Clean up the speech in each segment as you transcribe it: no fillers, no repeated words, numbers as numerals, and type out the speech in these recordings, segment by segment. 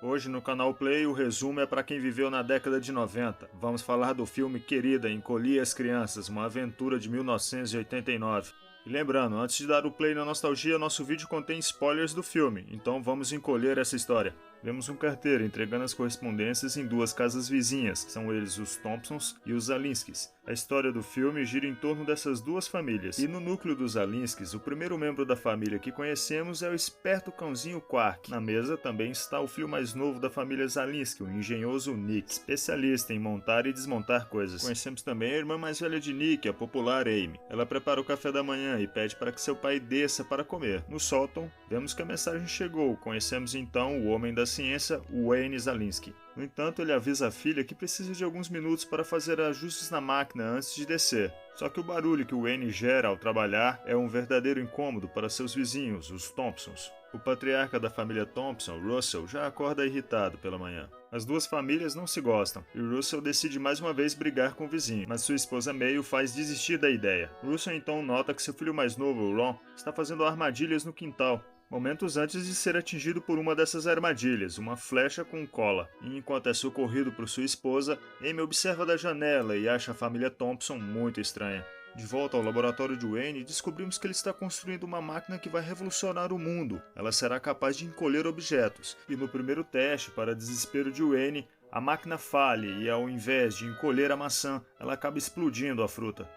Hoje no canal Play o resumo é para quem viveu na década de 90. Vamos falar do filme Querida, Encolhi as Crianças, uma aventura de 1989. E lembrando, antes de dar o play na nostalgia, nosso vídeo contém spoilers do filme, então vamos encolher essa história. Vemos um carteiro entregando as correspondências em duas casas vizinhas, que são eles os Thompsons e os Zalinskis. A história do filme gira em torno dessas duas famílias. E no núcleo dos Zalinskis, o primeiro membro da família que conhecemos é o esperto cãozinho Quark. Na mesa também está o filho mais novo da família Zalinski, o engenhoso Nick, especialista em montar e desmontar coisas. Conhecemos também a irmã mais velha de Nick, a popular Amy. Ela prepara o café da manhã e pede para que seu pai desça para comer. No sótão, vemos que a mensagem chegou. Conhecemos então o homem da ciência, Wayne Zalinski. No entanto, ele avisa a filha que precisa de alguns minutos para fazer ajustes na máquina antes de descer. Só que o barulho que o Wayne gera ao trabalhar é um verdadeiro incômodo para seus vizinhos, os Thompsons. O patriarca da família Thompson, Russell, já acorda irritado pela manhã. As duas famílias não se gostam, e Russell decide mais uma vez brigar com o vizinho, mas sua esposa May o faz desistir da ideia. Russell então nota que seu filho mais novo, Ron, está fazendo armadilhas no quintal, momentos antes de ser atingido por uma dessas armadilhas, uma flecha com cola. E enquanto é socorrido por sua esposa, Amy observa da janela e acha a família Thompson muito estranha. De volta ao laboratório de Wayne, descobrimos que ele está construindo uma máquina que vai revolucionar o mundo. Ela será capaz de encolher objetos. E no primeiro teste, para desespero de Wayne, a máquina falha e ao invés de encolher a maçã, ela acaba explodindo a fruta.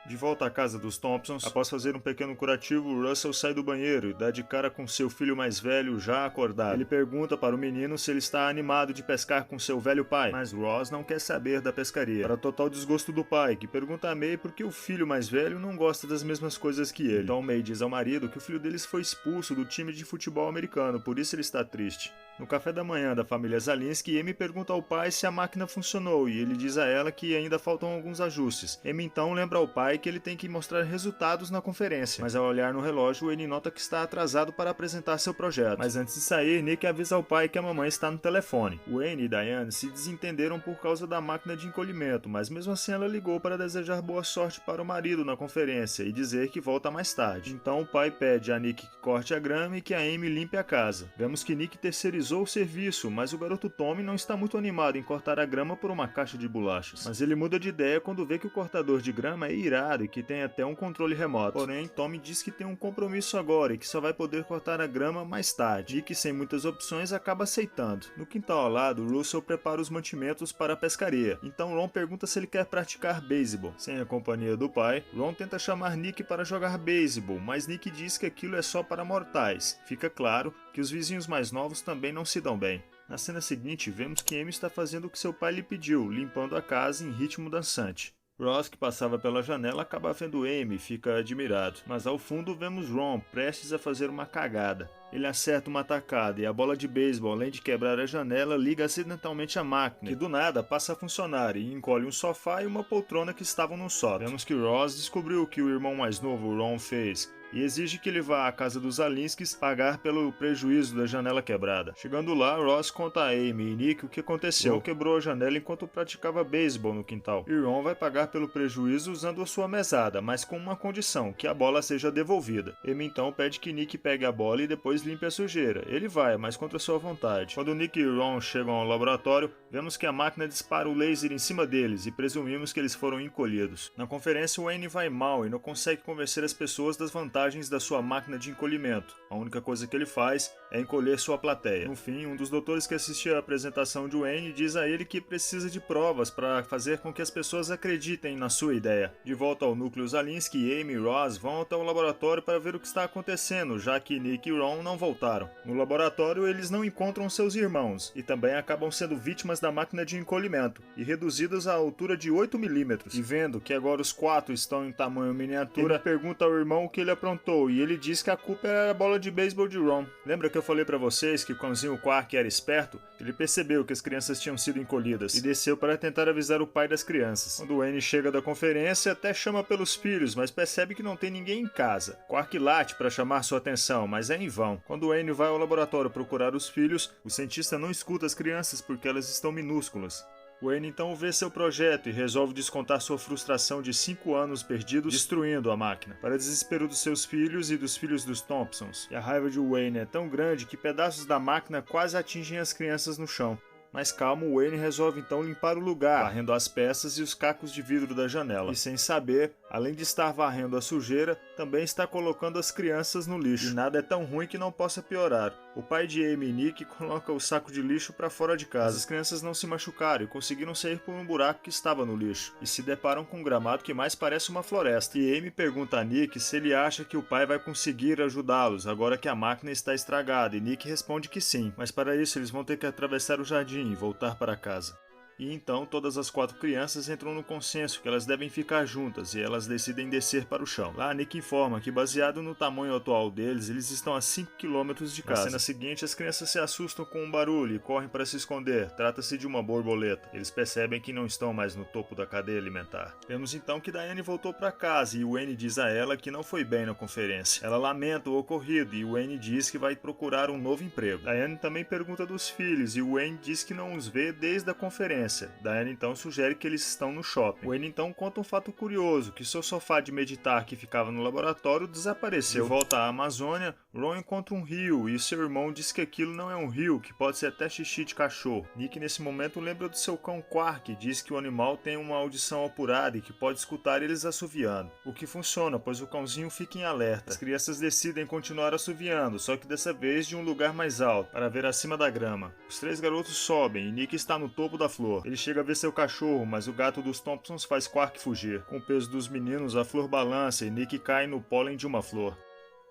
De volta à casa dos Thompsons, após fazer um pequeno curativo, Russell sai do banheiro e dá de cara com seu filho mais velho já acordado. Ele pergunta para o menino se ele está animado de pescar com seu velho pai, mas Ross não quer saber da pescaria. Para total desgosto do pai, que pergunta a May por que o filho mais velho não gosta das mesmas coisas que ele. Então May diz ao marido que o filho deles foi expulso do time de futebol americano, por isso ele está triste. No café da manhã da família Zalinski, Amy pergunta ao pai se a máquina funcionou e ele diz a ela que ainda faltam alguns ajustes. Amy então lembra ao pai que ele tem que mostrar resultados na conferência, mas ao olhar no relógio, ele nota que está atrasado para apresentar seu projeto. Mas antes de sair, Nick avisa ao pai que a mamãe está no telefone. Wayne e Diane se desentenderam por causa da máquina de encolhimento, mas mesmo assim ela ligou para desejar boa sorte para o marido na conferência e dizer que volta mais tarde. Então o pai pede a Nick que corte a grama e que a Amy limpe a casa. Vemos que Nick terceirizou o serviço, mas o garoto Tommy não está muito animado em cortar a grama por uma caixa de bolachas. Mas ele muda de ideia quando vê que o cortador de grama é irado e que tem até um controle remoto. Porém, Tommy diz que tem um compromisso agora e que só vai poder cortar a grama mais tarde, e que sem muitas opções acaba aceitando. No quintal ao lado, Russell prepara os mantimentos para a pescaria. Então Ron pergunta se ele quer praticar beisebol. Sem a companhia do pai, Ron tenta chamar Nick para jogar beisebol, mas Nick diz que aquilo é só para mortais. Fica claro que os vizinhos mais novos também não se dão bem. Na cena seguinte, vemos que Amy está fazendo o que seu pai lhe pediu, limpando a casa em ritmo dançante. Ross, que passava pela janela, acaba vendo Amy e fica admirado. Mas ao fundo vemos Ron prestes a fazer uma cagada. Ele acerta uma tacada e a bola de beisebol, além de quebrar a janela, liga acidentalmente a máquina, que do nada passa a funcionar e encolhe um sofá e uma poltrona que estavam no sótão. Vemos que Ross descobriu o que o irmão mais novo, Ron, fez e exige que ele vá à casa dos Zalinskis pagar pelo prejuízo da janela quebrada. Chegando lá, Ross conta a Amy e Nick o que aconteceu. Ron quebrou a janela enquanto praticava beisebol no quintal. E Ron vai pagar pelo prejuízo usando a sua mesada, mas com uma condição, que a bola seja devolvida. Amy então pede que Nick pegue a bola e depois limpe a sujeira. Ele vai, mas contra sua vontade. Quando Nick e Ron chegam ao laboratório, vemos que a máquina dispara o laser em cima deles e presumimos que eles foram encolhidos. Na conferência, Wayne vai mal e não consegue convencer as pessoas das vantagens da sua máquina de encolhimento. A única coisa que ele faz é encolher sua plateia. No fim, um dos doutores que assistia à apresentação de Wayne diz a ele que precisa de provas para fazer com que as pessoas acreditem na sua ideia. De volta ao núcleo Zalinski, Amy e Ross vão até o laboratório para ver o que está acontecendo, já que Nick e Ron não voltaram. No laboratório, eles não encontram seus irmãos e também acabam sendo vítimas da máquina de encolhimento e reduzidos à altura de 8 milímetros. E vendo que agora os quatro estão em tamanho miniatura, ele pergunta ao irmão o que ele aprontou e ele diz que a culpa era a bola de beisebol de Ron. Lembra que eu falei pra vocês que o cãozinho Quark era esperto? Ele percebeu que as crianças tinham sido encolhidas e desceu para tentar avisar o pai das crianças. Quando Wayne chega da conferência, até chama pelos filhos, mas percebe que não tem ninguém em casa. Quark late para chamar sua atenção, mas é em vão. Quando Wayne vai ao laboratório procurar os filhos, o cientista não escuta as crianças porque elas estão minúsculas. Wayne então vê seu projeto e resolve descontar sua frustração de 5 anos perdidos destruindo a máquina, para desespero dos seus filhos e dos filhos dos Thompsons. E a raiva de Wayne é tão grande que pedaços da máquina quase atingem as crianças no chão. Mais calmo, Wayne resolve então limpar o lugar, varrendo as peças e os cacos de vidro da janela. E sem saber, além de estar varrendo a sujeira, também está colocando as crianças no lixo. E nada é tão ruim que não possa piorar. O pai de Amy e Nick coloca o saco de lixo para fora de casa. As crianças não se machucaram e conseguiram sair por um buraco que estava no lixo. E se deparam com um gramado que mais parece uma floresta. E Amy pergunta a Nick se ele acha que o pai vai conseguir ajudá-los agora que a máquina está estragada. E Nick responde que sim. Mas para isso eles vão ter que atravessar o jardim e voltar para casa. E então todas as 4 crianças entram no consenso que elas devem ficar juntas e elas decidem descer para o chão. Lá Nick informa que, baseado no tamanho atual deles, eles estão a 5 km de casa. Na cena seguinte, as crianças se assustam com um barulho e correm para se esconder. Trata-se de uma borboleta. Eles percebem que não estão mais no topo da cadeia alimentar. Vemos então que Diane voltou para casa e Wayne diz a ela que não foi bem na conferência. Ela lamenta o ocorrido e Wayne diz que vai procurar um novo emprego. Diane também pergunta dos filhos e Wayne diz que não os vê desde a conferência. Diane então sugere que eles estão no shopping. Wayne então conta um fato curioso, que seu sofá de meditar que ficava no laboratório desapareceu. De volta à Amazônia, Ron encontra um rio e seu irmão diz que aquilo não é um rio, que pode ser até xixi de cachorro. Nick nesse momento lembra do seu cão Quark e diz que o animal tem uma audição apurada e que pode escutar eles assoviando. O que funciona, pois o cãozinho fica em alerta. As crianças decidem continuar assoviando, só que dessa vez de um lugar mais alto, para ver acima da grama. Os 3 garotos sobem e Nick está no topo da flor. Ele chega a ver seu cachorro, mas o gato dos Thompsons faz Quark fugir. Com o peso dos meninos, a flor balança e Nick cai no pólen de uma flor.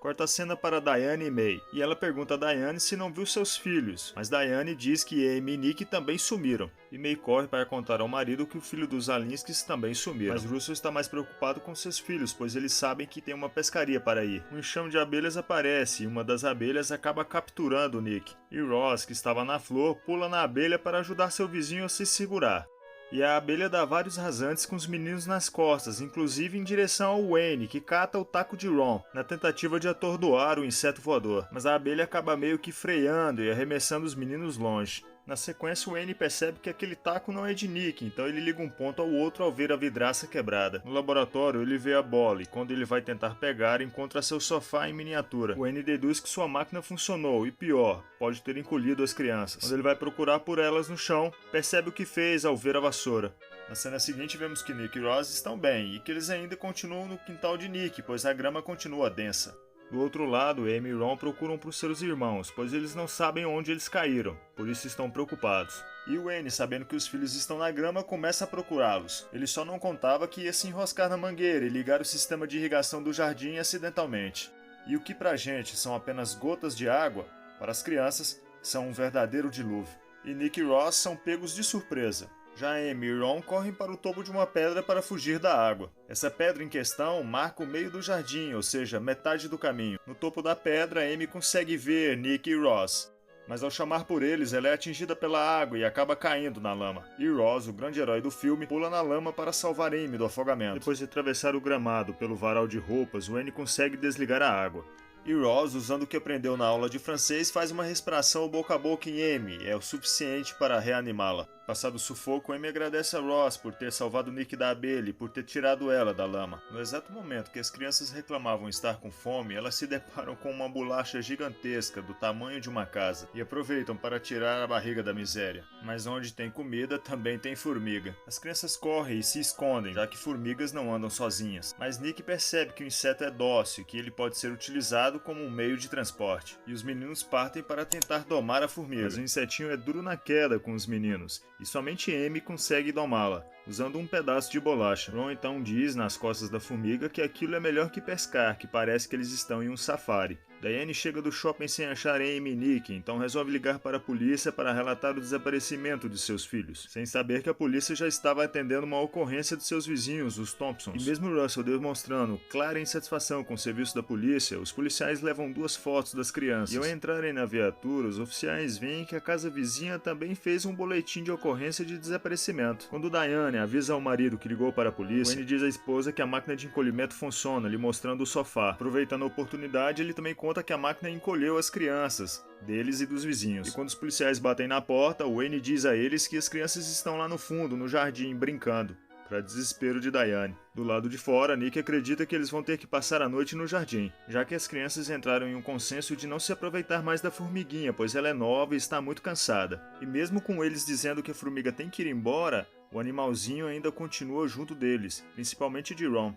Corta a cena para Diane e May, e ela pergunta a Diane se não viu seus filhos, mas Diane diz que Amy e Nick também sumiram, e May corre para contar ao marido que o filho dos Alinskys também sumiram. Mas Russell está mais preocupado com seus filhos, pois eles sabem que tem uma pescaria para ir. Um enxame de abelhas aparece, e uma das abelhas acaba capturando Nick, e Ross, que estava na flor, pula na abelha para ajudar seu vizinho a se segurar. E a abelha dá vários rasantes com os meninos nas costas, inclusive em direção ao Wayne, que cata o taco de Ron, na tentativa de atordoar o inseto voador. Mas a abelha acaba meio que freando e arremessando os meninos longe. Na sequência, o Wayne percebe que aquele taco não é de Nick, então ele liga um ponto ao outro ao ver a vidraça quebrada. No laboratório, ele vê a bola e quando ele vai tentar pegar, encontra seu sofá em miniatura. O Wayne deduz que sua máquina funcionou e, pior, pode ter encolhido as crianças. Quando ele vai procurar por elas no chão, percebe o que fez ao ver a vassoura. Na cena seguinte, vemos que Nick e Ross estão bem e que eles ainda continuam no quintal de Nick, pois a grama continua densa. Do outro lado, Amy e Ron procuram por seus irmãos, pois eles não sabem onde eles caíram, por isso estão preocupados. E Wayne, sabendo que os filhos estão na grama, começa a procurá-los. Ele só não contava que ia se enroscar na mangueira e ligar o sistema de irrigação do jardim acidentalmente. E o que pra gente são apenas gotas de água, para as crianças são um verdadeiro dilúvio. E Nick e Ross são pegos de surpresa. Já Amy e Ron correm para o topo de uma pedra para fugir da água. Essa pedra em questão marca o meio do jardim, ou seja, metade do caminho. No topo da pedra, Amy consegue ver Nick e Ross. Mas ao chamar por eles, ela é atingida pela água e acaba caindo na lama. E Ross, o grande herói do filme, pula na lama para salvar Amy do afogamento. Depois de atravessar o gramado pelo varal de roupas, Wayne consegue desligar a água. E Ross, usando o que aprendeu na aula de francês, faz uma respiração boca a boca em Amy, é o suficiente para reanimá-la. Passado o sufoco, Amy agradece a Ross por ter salvado Nick da abelha e por ter tirado ela da lama. No exato momento que as crianças reclamavam estar com fome, elas se deparam com uma bolacha gigantesca do tamanho de uma casa e aproveitam para tirar a barriga da miséria. Mas onde tem comida, também tem formiga. As crianças correm e se escondem, já que formigas não andam sozinhas. Mas Nick percebe que o inseto é dócil e que ele pode ser utilizado como um meio de transporte. E os meninos partem para tentar domar a formiga. Mas o insetinho é duro na queda com os meninos. E somente Amy consegue domá-la, usando um pedaço de bolacha. Ron então diz nas costas da formiga que aquilo é melhor que pescar, que parece que eles estão em um safari. Diane chega do shopping sem achar Amy e Nick, então resolve ligar para a polícia para relatar o desaparecimento de seus filhos, sem saber que a polícia já estava atendendo uma ocorrência de seus vizinhos, os Thompsons. E mesmo Russell demonstrando clara insatisfação com o serviço da polícia, os policiais levam 2 fotos das crianças. E ao entrarem na viatura, os oficiais veem que a casa vizinha também fez um boletim de ocorrência de desaparecimento. Quando Diane telefone, avisa ao marido que ligou para a polícia. Wayne diz à esposa que a máquina de encolhimento funciona, lhe mostrando o sofá. Aproveitando a oportunidade, ele também conta que a máquina encolheu as crianças, deles e dos vizinhos. E quando os policiais batem na porta, Wayne diz a eles que as crianças estão lá no fundo, no jardim, brincando, para desespero de Diane. Do lado de fora, Nick acredita que eles vão ter que passar a noite no jardim, já que as crianças entraram em um consenso de não se aproveitar mais da formiguinha, pois ela é nova e está muito cansada. E mesmo com eles dizendo que a formiga tem que ir embora, o animalzinho ainda continua junto deles, principalmente de Ron.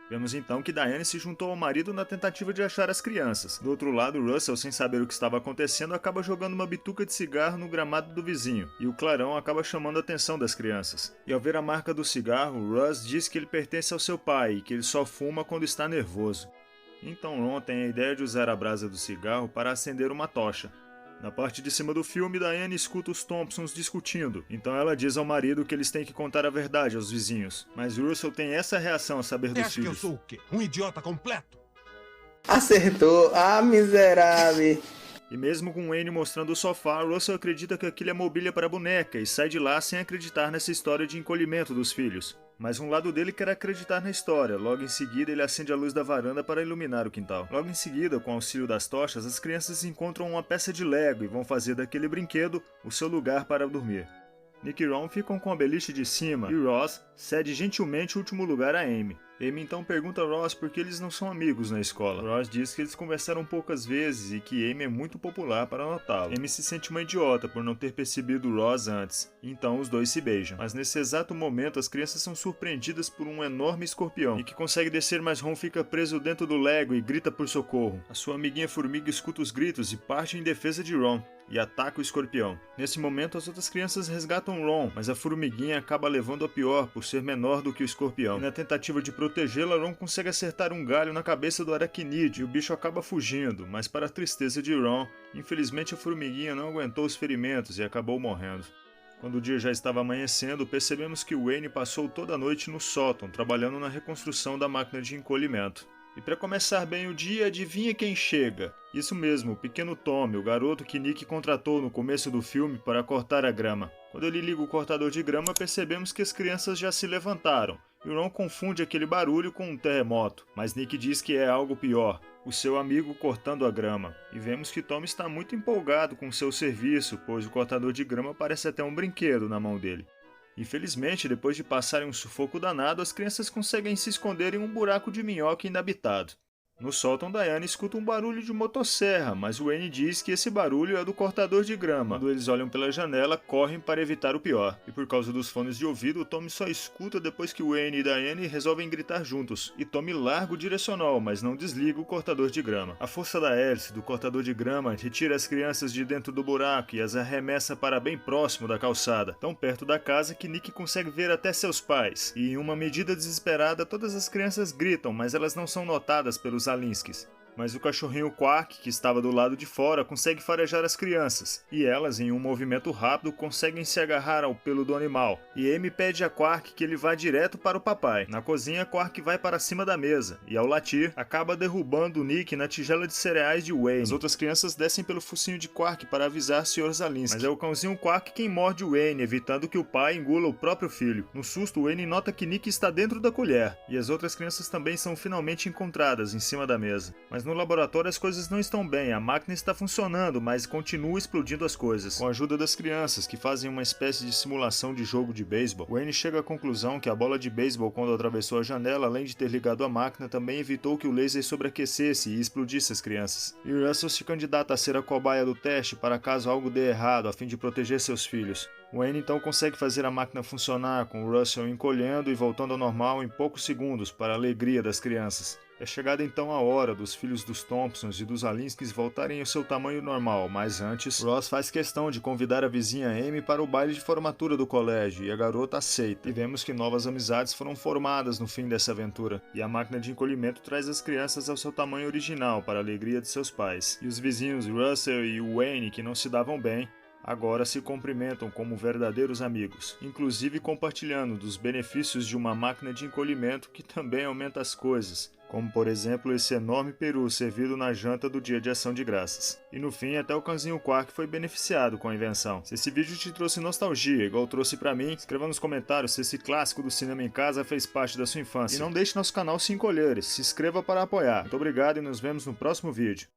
Vemos então que Diane se juntou ao marido na tentativa de achar as crianças. Do outro lado, Russell, sem saber o que estava acontecendo, acaba jogando uma bituca de cigarro no gramado do vizinho, e o clarão acaba chamando a atenção das crianças. E ao ver a marca do cigarro, Russ diz que ele pertence ao seu pai e que ele só fuma quando está nervoso. Então Ron tem a ideia de usar a brasa do cigarro para acender uma tocha. Na parte de cima do filme, Diane escuta os Thompsons discutindo, então ela diz ao marido que eles têm que contar a verdade aos vizinhos. Mas Russell tem essa reação ao saber dos filhos. Acha que eu sou o quê? Um idiota completo? Acertou! Ah, miserável! E mesmo com Wayne mostrando o sofá, Russell acredita que aquilo é mobília para boneca e sai de lá sem acreditar nessa história de encolhimento dos filhos. Mas um lado dele quer acreditar na história. Logo em seguida, ele acende a luz da varanda para iluminar o quintal. Logo em seguida, com o auxílio das tochas, as crianças encontram uma peça de Lego e vão fazer daquele brinquedo o seu lugar para dormir. Nick e Ron ficam com a beliche de cima e Ross cede gentilmente o último lugar a Amy. Amy então pergunta a Ross por que eles não são amigos na escola. Ross diz que eles conversaram poucas vezes e que Amy é muito popular para notá-lo. Amy se sente uma idiota por não ter percebido Ross antes, então os dois se beijam. Mas nesse exato momento as crianças são surpreendidas por um enorme escorpião, e que consegue descer, mas Ron fica preso dentro do Lego e grita por socorro. A sua amiguinha formiga escuta os gritos e parte em defesa de Ron e ataca o escorpião. Nesse momento as outras crianças resgatam Ron, mas a formiguinha acaba levando a pior por ser menor do que o escorpião. E na tentativa de protegê-la, Ron consegue acertar um galho na cabeça do aracnídeo e o bicho acaba fugindo, mas para a tristeza de Ron, infelizmente a formiguinha não aguentou os ferimentos e acabou morrendo. Quando o dia já estava amanhecendo, percebemos que Wayne passou toda a noite no sótão, trabalhando na reconstrução da máquina de encolhimento. E para começar bem o dia, adivinha quem chega? Isso mesmo, o pequeno Tommy, o garoto que Nick contratou no começo do filme para cortar a grama. Quando ele liga o cortador de grama, percebemos que as crianças já se levantaram, e o Ron confunde aquele barulho com um terremoto, mas Nick diz que é algo pior, o seu amigo cortando a grama. E vemos que Tommy está muito empolgado com seu serviço, pois o cortador de grama parece até um brinquedo na mão dele. Infelizmente, depois de passarem um sufoco danado, as crianças conseguem se esconder em um buraco de minhoca inabitado. No sótão, Diane escuta um barulho de motosserra, mas Wayne diz que esse barulho é do cortador de grama. Quando eles olham pela janela, correm para evitar o pior. E por causa dos fones de ouvido, Tommy só escuta depois que Wayne e Diane resolvem gritar juntos. E Tommy larga o direcional, mas não desliga o cortador de grama. A força da hélice do cortador de grama retira as crianças de dentro do buraco e as arremessa para bem próximo da calçada, tão perto da casa que Nick consegue ver até seus pais. E em uma medida desesperada, todas as crianças gritam, mas elas não são notadas pelos Zalinskis. Mas o cachorrinho Quark, que estava do lado de fora, consegue farejar as crianças, e elas, em um movimento rápido, conseguem se agarrar ao pelo do animal, e Amy pede a Quark que ele vá direto para o papai. Na cozinha, Quark vai para cima da mesa, e ao latir, acaba derrubando o Nick na tigela de cereais de Wayne. As outras crianças descem pelo focinho de Quark para avisar o Sr. Zalinski, mas é o cãozinho Quark quem morde Wayne, evitando que o pai engula o próprio filho. No susto, Wayne nota que Nick está dentro da colher, e as outras crianças também são finalmente encontradas em cima da mesa. Mas no laboratório as coisas não estão bem, a máquina está funcionando, mas continua explodindo as coisas. Com a ajuda das crianças, que fazem uma espécie de simulação de jogo de beisebol, Wayne chega à conclusão que a bola de beisebol, quando atravessou a janela, além de ter ligado a máquina, também evitou que o laser sobreaquecesse e explodisse as crianças. E Russell se candidata a ser a cobaia do teste para caso algo dê errado, a fim de proteger seus filhos. Wayne então consegue fazer a máquina funcionar, com o Russell encolhendo e voltando ao normal em poucos segundos, para a alegria das crianças. É chegada então a hora dos filhos dos Thompsons e dos Zalinskis voltarem ao seu tamanho normal, mas antes, Ross faz questão de convidar a vizinha Amy para o baile de formatura do colégio, e a garota aceita. E vemos que novas amizades foram formadas no fim dessa aventura, e a máquina de encolhimento traz as crianças ao seu tamanho original, para a alegria de seus pais. E os vizinhos Russell e Wayne, que não se davam bem, agora se cumprimentam como verdadeiros amigos, inclusive compartilhando dos benefícios de uma máquina de encolhimento que também aumenta as coisas, como por exemplo esse enorme peru servido na janta do dia de ação de graças. E no fim, até o cãozinho Quark foi beneficiado com a invenção. Se esse vídeo te trouxe nostalgia, igual trouxe pra mim, escreva nos comentários se esse clássico do cinema em casa fez parte da sua infância. E não deixe nosso canal se encolher, se inscreva para apoiar. Muito obrigado e nos vemos no próximo vídeo.